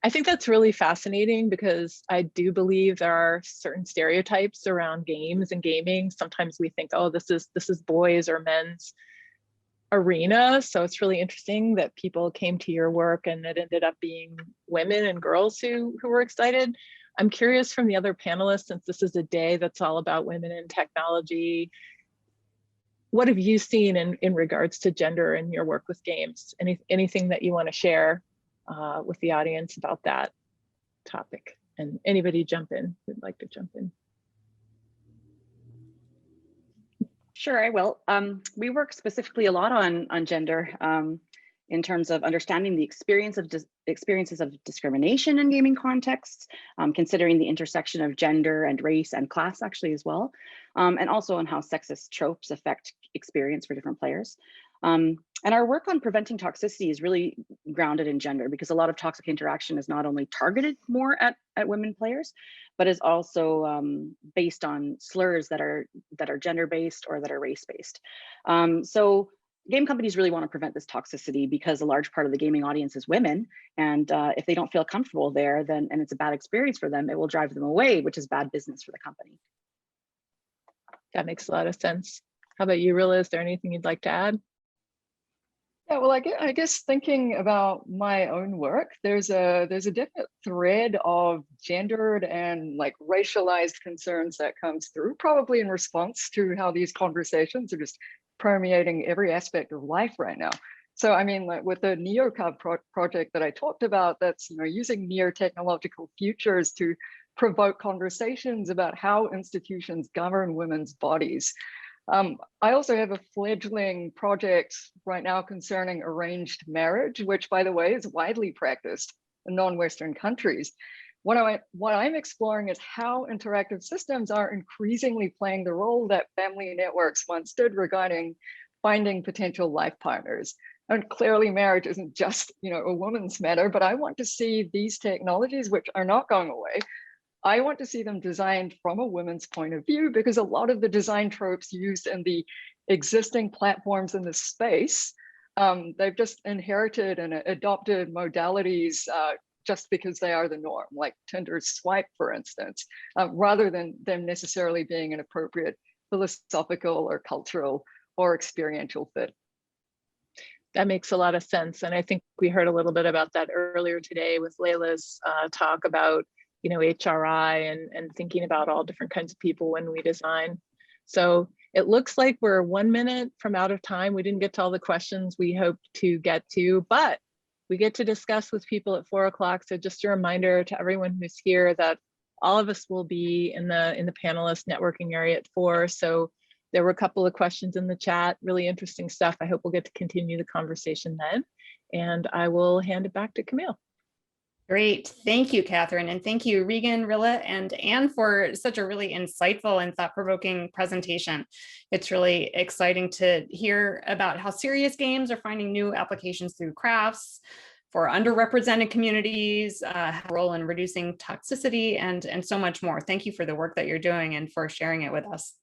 I think that's really fascinating because I do believe there are certain stereotypes around games and gaming. Sometimes we think, oh, this is boys or men's arena. So it's really interesting that people came to your work and it ended up being women and girls who were excited. I'm curious from the other panelists, since this is a day that's all about women in technology, what have you seen in regards to gender in your work with games? Anything that you want to share with the audience about that topic? And anybody jump in who'd like to jump in. Sure, I will. We work specifically a lot on gender in terms of understanding the experiences of discrimination in gaming contexts, considering the intersection of gender and race and class actually as well, and also on how sexist tropes affect experience for different players. And our work on preventing toxicity is really grounded in gender, because a lot of toxic interaction is not only targeted more at women players, but is also based on slurs that are gender-based or that are race-based. So game companies really want to prevent this toxicity because a large part of the gaming audience is women. And if they don't feel comfortable there, and it's a bad experience for them, it will drive them away, which is bad business for the company. That makes a lot of sense. How about you, Rilla? Is there anything you'd like to add? Yeah, well, I guess thinking about my own work, there's a definite thread of gendered and like racialized concerns that comes through, probably in response to how these conversations are just permeating every aspect of life right now. So I mean, like with the NeoCub project that I talked about, that's using near technological futures to provoke conversations about how institutions govern women's bodies. I also have a fledgling project right now concerning arranged marriage, which, by the way, is widely practiced in non-Western countries. What I'm exploring is how interactive systems are increasingly playing the role that family networks once did regarding finding potential life partners. And clearly marriage isn't just a woman's matter, but I want to see these technologies, which are not going away, I want to see them designed from a woman's point of view, because a lot of the design tropes used in the existing platforms in this space, they've just inherited and adopted modalities just because they are the norm, like Tinder's swipe, for instance, rather than them necessarily being an appropriate philosophical or cultural or experiential fit. That makes a lot of sense. And I think we heard a little bit about that earlier today with Layla's talk about HRI and thinking about all different kinds of people when we design. So it looks like we're 1 minute from out of time. We didn't get to all the questions we hoped to get to, but we get to discuss with people at 4 o'clock. So just a reminder to everyone who's here that all of us will be in the panelist networking area at 4. So there were a couple of questions in the chat, really interesting stuff. I hope we'll get to continue the conversation then. And I will hand it back to Camille. Great. Thank you, Katherine. And thank you, Regan, Rilla, and Anne for such a really insightful and thought-provoking presentation. It's really exciting to hear about how serious games are finding new applications through crafts for underrepresented communities, have a role in reducing toxicity, and so much more. Thank you for the work that you're doing and for sharing it with us.